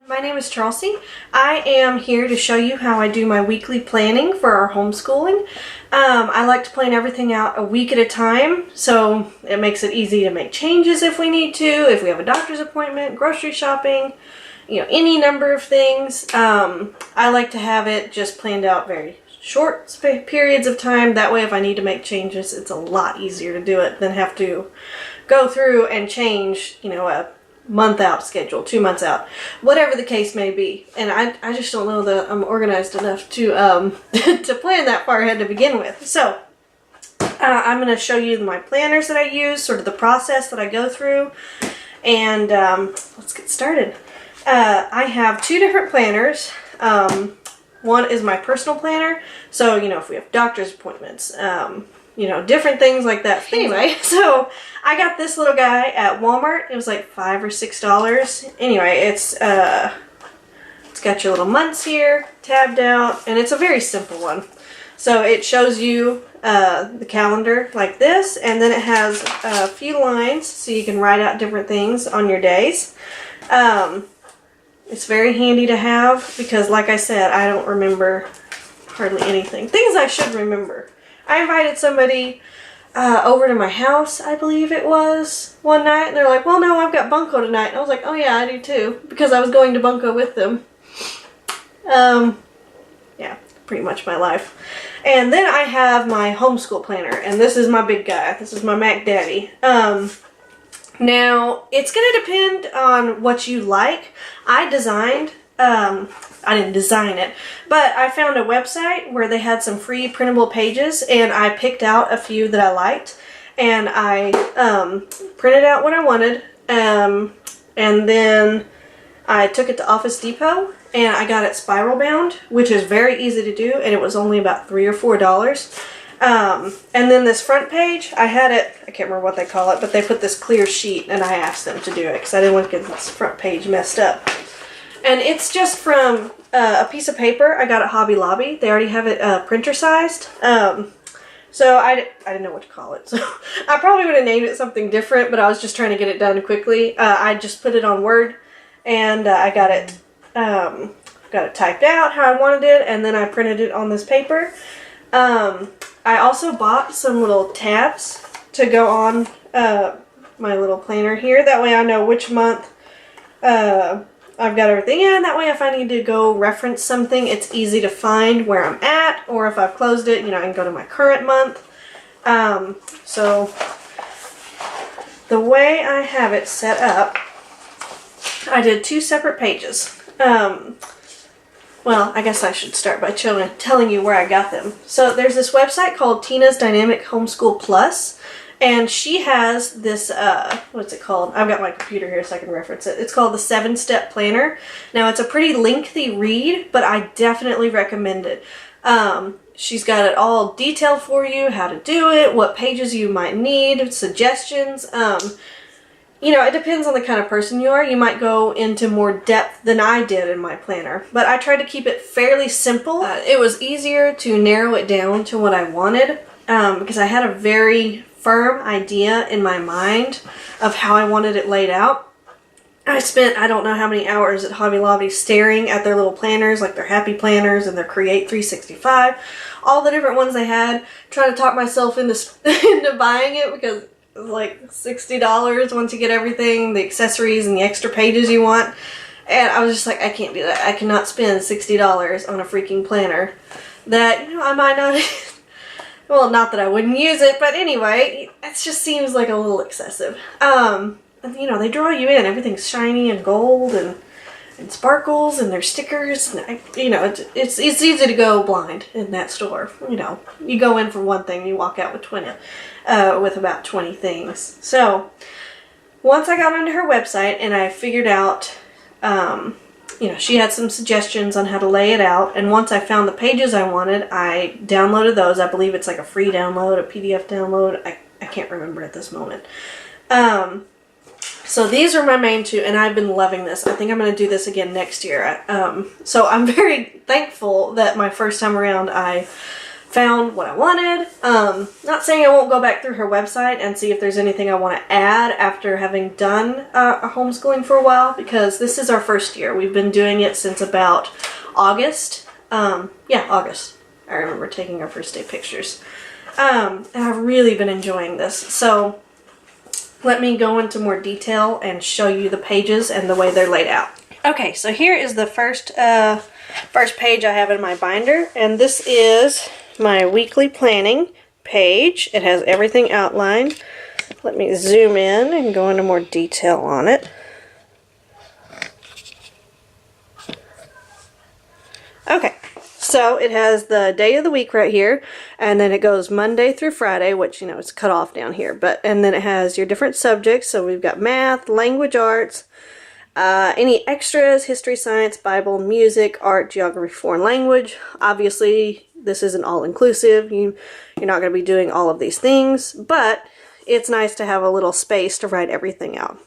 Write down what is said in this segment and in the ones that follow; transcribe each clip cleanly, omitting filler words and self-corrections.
My name is Chelsea. I am here to show you how I do my weekly planning for our homeschooling. I like to plan everything out a week at a time, so it makes it easy to make changes if we need to, if we have a doctor's appointment, grocery shopping, any number of things. I like to have it just planned out very short periods of time. That way if I need to make changes, it's a lot easier to do it than have to go through and change, a month out schedule, 2 months out, whatever the case may be. And I just don't know that I'm organized enough to to plan that far ahead to begin with. So I'm going to show you my planners that I use, sort of the process that I go through, and let's get started. I have two different planners. One is my personal planner, so if we have doctor's appointments, different things like that. Anyway, so I got this little guy at Walmart. It was like $5 or $6. Anyway, it's got your little months here, tabbed out, and it's a very simple one. So it shows you the calendar like this, and then it has a few lines so you can write out different things on your days. It's very handy to have because, like I said, I don't remember hardly anything. Things I should remember. I invited somebody over to my house, I believe it was, one night, and they're like, well, no, I've got bunco tonight. And I was like, oh yeah, I do too, because I was going to bunco with them. Yeah, pretty much my life. And then I have my homeschool planner, and this is my big guy. This is my Mac Daddy. Now, it's going to depend on what you like. I didn't design it, but I found a website where they had some free printable pages, and I picked out a few that I liked, and I printed out what I wanted, and then I took it to Office Depot, and I got it spiral bound, which is very easy to do, and it was only about $3 or $4. And then this front page, I had it, I can't remember what they call it, but they put this clear sheet, and I asked them to do it because I didn't want to get this front page messed up. And it's just from a piece of paper I got at Hobby Lobby. They already have it printer sized. So I didn't know what to call it. So I probably would have named it something different, but I was just trying to get it done quickly. I just put it on Word, and I got it typed out how I wanted it, and then I printed it on this paper. I also bought some little tabs to go on my little planner here. That way I know which month I've got everything in. That way if I need to go reference something, it's easy to find where I'm at, or if I've closed it, I can go to my current month. So the way I have it set up, I did two separate pages. Well, I guess I should start by telling you where I got them. So there's this website called Tina's Dynamic Homeschool Plus, and she has this, what's it called? I've got my computer here so I can reference it. It's called the 7-Step Planner. Now, it's a pretty lengthy read, but I definitely recommend it. She's got it all detailed for you, how to do it, what pages you might need, suggestions. It depends on the kind of person you are. You might go into more depth than I did in my planner, but I tried to keep it fairly simple. It was easier to narrow it down to what I wanted because I had a very firm idea in my mind of how I wanted it laid out. I spent I don't know how many hours at Hobby Lobby staring at their little planners, like their Happy Planners and their Create 365, all the different ones they had, trying to talk myself into buying it because it was like $60 once you get everything, the accessories and the extra pages you want. And I was just like, I can't do that. I cannot spend $60 on a freaking planner that, I might not, well, not that I wouldn't use it, but anyway, it just seems like a little excessive. And, they draw you in. Everything's shiny and gold and sparkles, and there's stickers. And it's easy to go blind in that store. You go in for one thing, you walk out with about 20 things. So once I got onto her website and I figured out, she had some suggestions on how to lay it out. And once I found the pages I wanted, I downloaded those. I believe it's like a free download, a PDF download. I can't remember at this moment. So these are my main two, and I've been loving this. I think I'm going to do this again next year. So I'm very thankful that my first time around I found what I wanted. Not saying I won't go back through her website and see if there's anything I want to add after having done homeschooling for a while, because this is our first year. We've been doing it since about August. Yeah, August. I remember taking our first day pictures. And I've really been enjoying this. So let me go into more detail and show you the pages and the way they're laid out. Okay, so here is the first page I have in my binder, and this is my weekly planning page. It has everything outlined. Let me zoom in and go into more detail on it. Okay, so it has the day of the week right here, and then it goes Monday through Friday, which, you know, it's cut off down here, and then it has your different subjects. So we've got math, language arts, any extras, history, science, Bible, music, art, geography, foreign language. Obviously, this isn't all-inclusive. You're not going to be doing all of these things, but it's nice to have a little space to write everything out.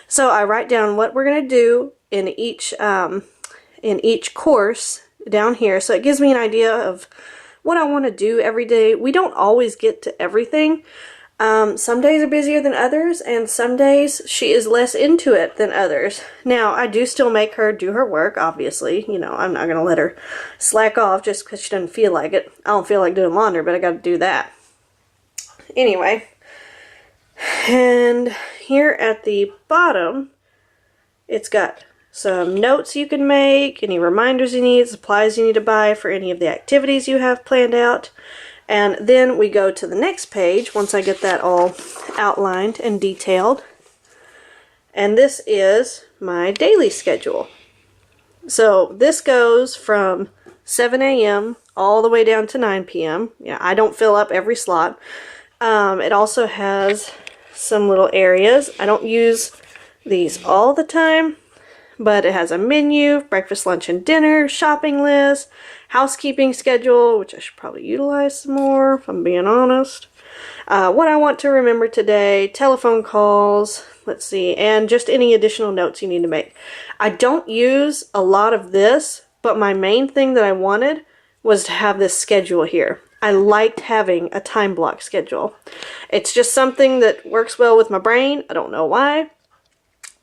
So I write down what we're going to do in each course down here. So it gives me an idea of what I want to do every day. We don't always get to everything. Some days are busier than others, and some days she is less into it than others. Now, I do still make her do her work, obviously. You know, I'm not going to let her slack off just because she doesn't feel like it. I don't feel like doing laundry, but I got to do that. Anyway, and here at the bottom, it's got some notes you can make, any reminders you need, supplies you need to buy for any of the activities you have planned out. And then we go to the next page once I get that all outlined and detailed. And this is my daily schedule. So this goes from 7 a.m. all the way down to 9 p.m. Yeah, I don't fill up every slot. It also has some little areas. I don't use these all the time, but it has a menu, breakfast, lunch, and dinner, shopping list, housekeeping schedule, which I should probably utilize some more, if I'm being honest. What I want to remember today, telephone calls, let's see, and just any additional notes you need to make. I don't use a lot of this, but my main thing that I wanted was to have this schedule here. I liked having a time block schedule. It's just something that works well with my brain. I don't know why.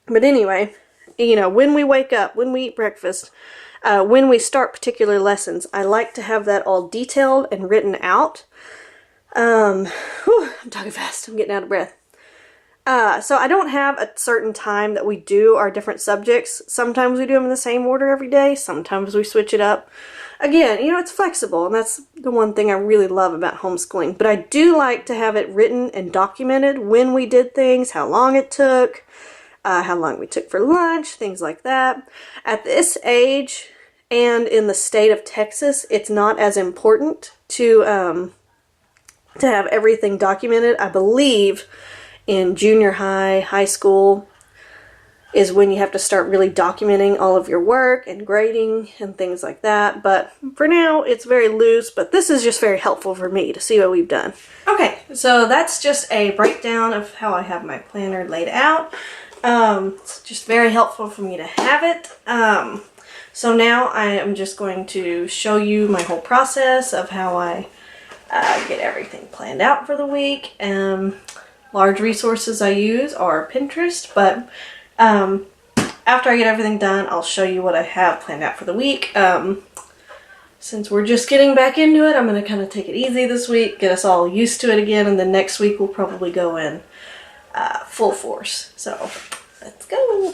But anyway, you know, when we wake up, when we eat breakfast, when we start particular lessons, I like to have that all detailed and written out. I'm talking fast. I'm getting out of breath. So I don't have a certain time that we do our different subjects. Sometimes we do them in the same order every day. Sometimes we switch it up. Again, you know, it's flexible, and that's the one thing I really love about homeschooling. But I do like to have it written and documented when we did things, how long it took, how long we took for lunch, things like that. At this age and in the state of Texas, it's not as important to have everything documented. I believe in junior high, high school is when you have to start really documenting all of your work and grading and things like that. But for now, it's very loose, but this is just very helpful for me to see what we've done. Okay, so that's just a breakdown of how I have my planner laid out. It's just very helpful for me to have it. So now I am just going to show you my whole process of how I get everything planned out for the week. Large resources I use are Pinterest, but after I get everything done, I'll show you what I have planned out for the week. Since we're just getting back into it, I'm going to kind of take it easy this week, get us all used to it again, and then next week we'll probably go in full force. So let's go.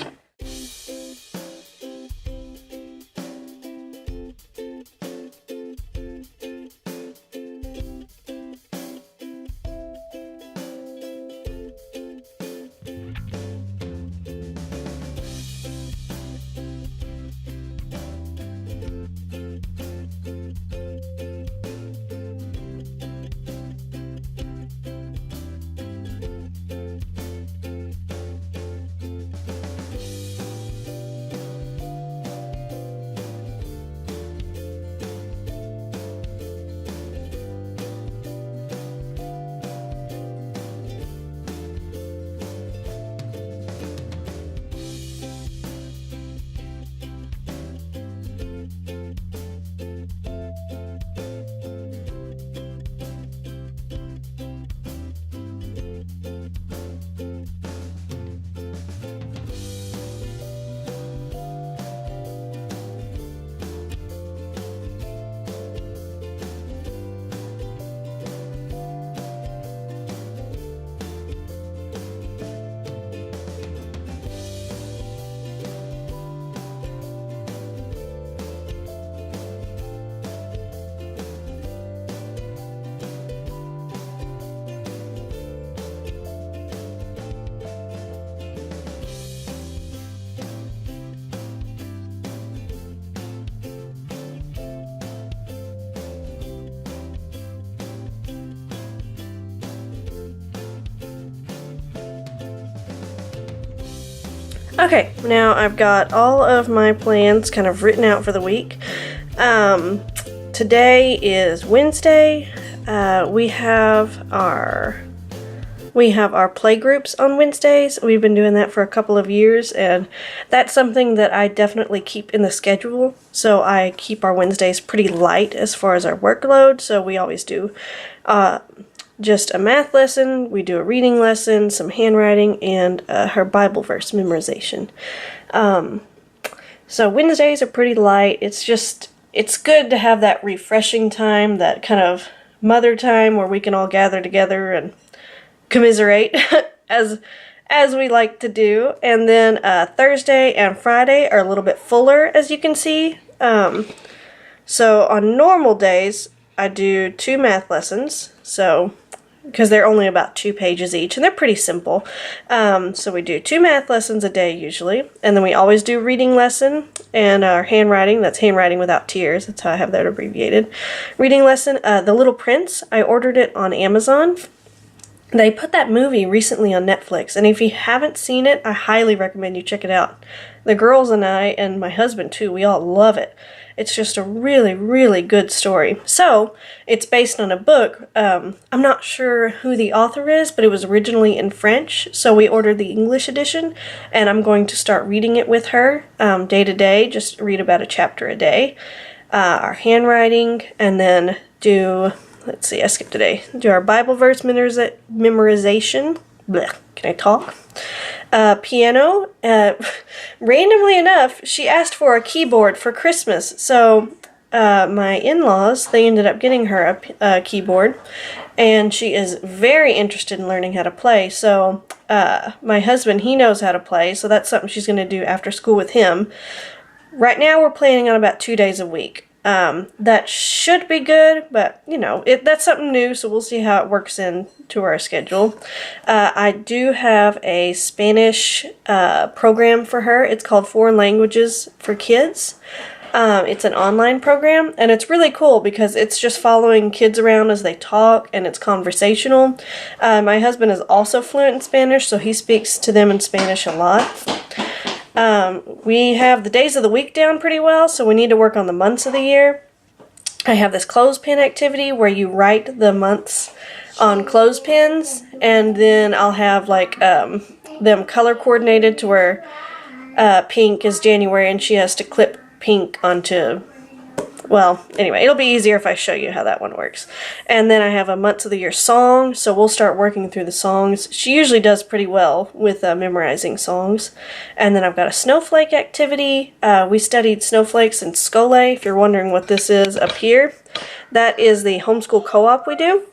Okay, now I've got all of my plans kind of written out for the week. Today is Wednesday. We have our play groups on Wednesdays. We've been doing that for a couple of years, and that's something that I definitely keep in the schedule. So I keep our Wednesdays pretty light as far as our workload. So we always do just a math lesson, we do a reading lesson, some handwriting, and her Bible verse memorization. So Wednesdays are pretty light. It's good to have that refreshing time, that kind of mother time where we can all gather together and commiserate as we like to do. And then Thursday and Friday are a little bit fuller, as you can see. So on normal days, I do 2 math lessons, so because they're only about 2 pages each, and they're pretty simple. So we do 2 math lessons a day usually, and then we always do reading lesson and our handwriting. That's handwriting without tears. That's how I have that abbreviated. Reading lesson, The Little Prince. I ordered it on Amazon. They put that movie recently on Netflix, and if you haven't seen it, I highly recommend you check it out. The girls and I, and my husband too, we all love it. It's just a really, really good story. So, it's based on a book. I'm not sure who the author is, but it was originally in French, so we ordered the English edition, and I'm going to start reading it with her day to day, just read about a chapter a day. Our handwriting, and then do, let's see, I skipped a day, do our Bible verse memorization. Blech, can I talk? Piano. Randomly enough, she asked for a keyboard for Christmas, so my in-laws, they ended up getting her a keyboard, and she is very interested in learning how to play. So my husband, he knows how to play, so that's something she's going to do after school with him. Right now we're planning on about 2 days a week. That should be good, but you know, that's something new, so we'll see how it works into our schedule. I do have a Spanish program for her. It's called Foreign Languages for Kids. It's an online program, and it's really cool because it's just following kids around as they talk, and it's conversational. My husband is also fluent in Spanish, so he speaks to them in Spanish a lot. We have the days of the week down pretty well, so we need to work on the months of the year. I have this clothespin activity where you write the months on clothespins, and then I'll have like them color coordinated to where pink is January, and she has to clip pink onto, well, anyway, it'll be easier if I show you how that one works. And then I have a months of the year song, so we'll start working through the songs. She usually does pretty well with memorizing songs. And then I've got a snowflake activity. We studied snowflakes in Skole, if you're wondering what this is up here. That is the homeschool co-op we do.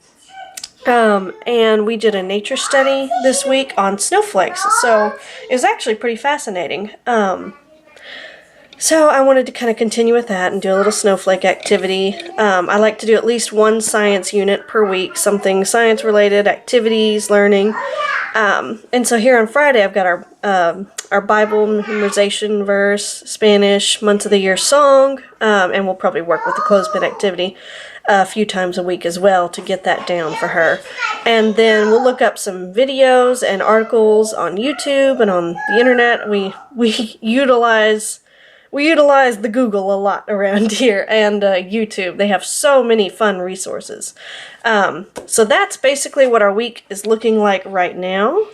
And we did a nature study this week on snowflakes, so it was actually pretty fascinating. So I wanted to kind of continue with that and do a little snowflake activity. I like to do at least 1 science unit per week, something science-related, activities, learning. And so here on Friday, I've got our Bible memorization verse, Spanish, months of the year song, and we'll probably work with the clothespin activity a few times a week as well to get that down for her. And then we'll look up some videos and articles on YouTube and on the internet. We utilize the Google a lot around here, and YouTube. They have so many fun resources. So that's basically what our week is looking like right now.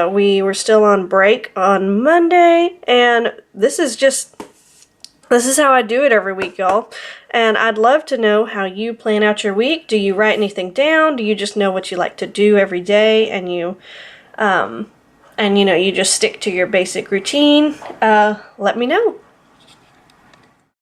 We were still on break on Monday, and this is how I do it every week, y'all. And I'd love to know how you plan out your week. Do you write anything down? Do you just know what you like to do every day, and you you just stick to your basic routine? Let me know.